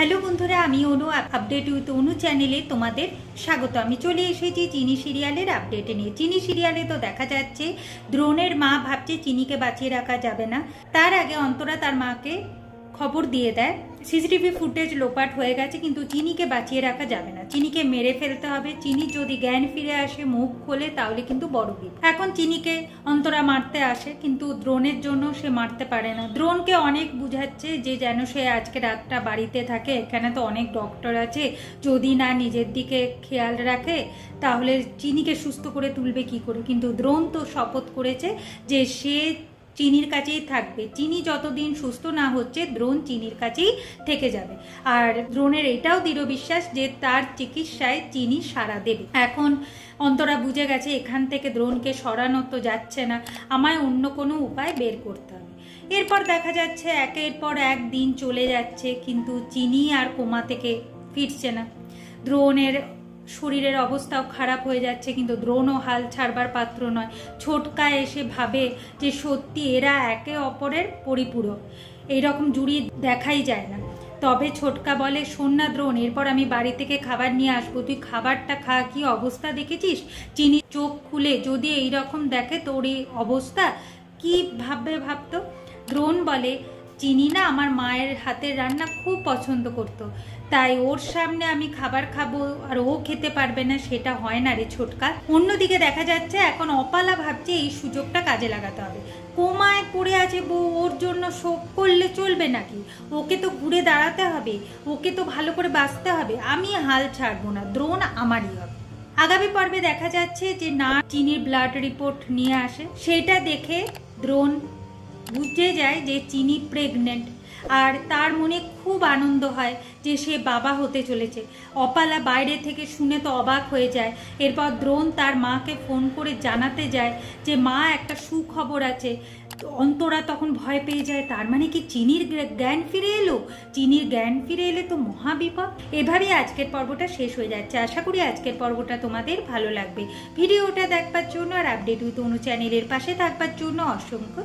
Hello বন্ধুরা, আমি অনু update with অনু চ্যানেলে তোমাদের স্বাগত। আমি চলে এসেছি চিনি সিরিয়ালের আপডেটে নিয়ে। চিনি সিরিয়ালে তো দেখা যাচ্ছে দ্রোণের মা ভাবছে চিনিকে বাঁচিয়ে রাখা যাবে না। তার আগে অন্তরা তার মাকে খবর দিয়ে দেয় সিসিটিভি ফুটেজ লোপাট হয়ে গেছে, কিন্তু চিনিকে বাঁচিয়ে রাখা যাবে না, চিনিকে মেরে ফেলতে হবে। চিনি যদি জ্ঞান ফিরে আসে, মুখ খোলে, তাহলে কিন্তু বড় বিপদ। এখন চিনিকে অন্তরা মারতে আসে, কিন্তু দ্রোণের জন্য সে মারতে পারে না। দ্রোণকে অনেক বুঝাচ্ছে যে যেন সে আজকে রাতটা বাড়িতে থাকে, এখানে তো অনেক ডক্টর আছে, যদি না নিজের দিকে খেয়াল রাখে তাহলে চিনিকে সুস্থ করে তুলবে কি করে। কিন্তু দ্রোণ তো শপথ করেছে যে সে চিনির কাছেই থাকবে। চিনি যতদিন সুস্থ না হচ্ছে দ্রোণ চিনির কাছেই থেকে যাবে। আর দ্রোণের এটাও দৃঢ় বিশ্বাস যে তার চিকিৎসায় চিনি সাড়া দেবে। এখন অন্তরা বুঝে গেছে এখান থেকে দ্রোণকে সরানো তো যাচ্ছে না, আমায় অন্য কোনো উপায় বের করতে হবে। এরপর দেখা যাচ্ছে একের পর এক দিন চলে যাচ্ছে, কিন্তু চিনি আর কোমা থেকে ফিরছে না। দ্রোণের শরীরের অবস্থাও খারাপ হয়ে যাচ্ছে, কিন্তু দ্রোণও হাল ছাড়বার পাত্র নয়। ছোটকা এসে ভাবে যে সত্যি এরা একে অপরের পরিপূরক, এইরকম জুড়ি দেখাই যায় না। তবে ছোটকা বলে, শোন না দ্রোণ, এরপর আমি বাড়ি থেকে খাবার নিয়ে আসবো, তুই খাবারটা খা। কি অবস্থা দেখেছিস? চিনি চোখ খুলে যদি এইরকম দেখে তোর এই অবস্থা, কি ভাববে ভাবতো। দ্রোণ বলে, চিনি না আমার মায়ের হাতের রান্না খুব পছন্দ করতো, তাই ওর সামনে আমি খাবার খাবো আর ও খেতে পারবে না, সেটা হয় না রে ছোটকা। অন্যদিকে দেখা যাচ্ছে এখন অপালা ভাবছে এই সুযোগটা কাজে লাগাতে হবে। কোমায় পড়ে আছে বউ, ওর জন্য শোক করলে চলবে নাকি? ওকে তো ঘুরে দাঁড়াতে হবে, ওকে তো ভালো করে বাঁচতে হবে। আমি হাল ছাড়বো না, দ্রোণ আমারই হবে। আগামী পর্বে দেখা যাচ্ছে যে না চিনির ব্লাড রিপোর্ট নিয়ে আসে, সেটা দেখে দ্রোণ বুঝে যায় যে চিনি প্রেগনেন্ট, আর তার মনে খুব আনন্দ হয় যে সে বাবা হতে চলেছে। অপালা বাইরে থেকে শুনে তো অবাক হয়ে যায়। এরপর দ্রোণ তার মাকে ফোন করে জানাতে যায় যে মা, একটা সুখবর আছে। অন্তরা তখন ভয় পেয়ে যায়, তার মানে কি চিনির জ্ঞান ফিরে এলো? চিনির জ্ঞান ফিরে এলে তো মহাবিপদ। এভাবেই আজকের পর্বটা শেষ হয়ে যাচ্ছে। আশা করি আজকের পর্বটা তোমাদের ভালো লাগবে। ভিডিওটা দেখবার জন্য আর আপডেট উইথ অনু চ্যানেলের পাশে থাকবার জন্য অসংখ্য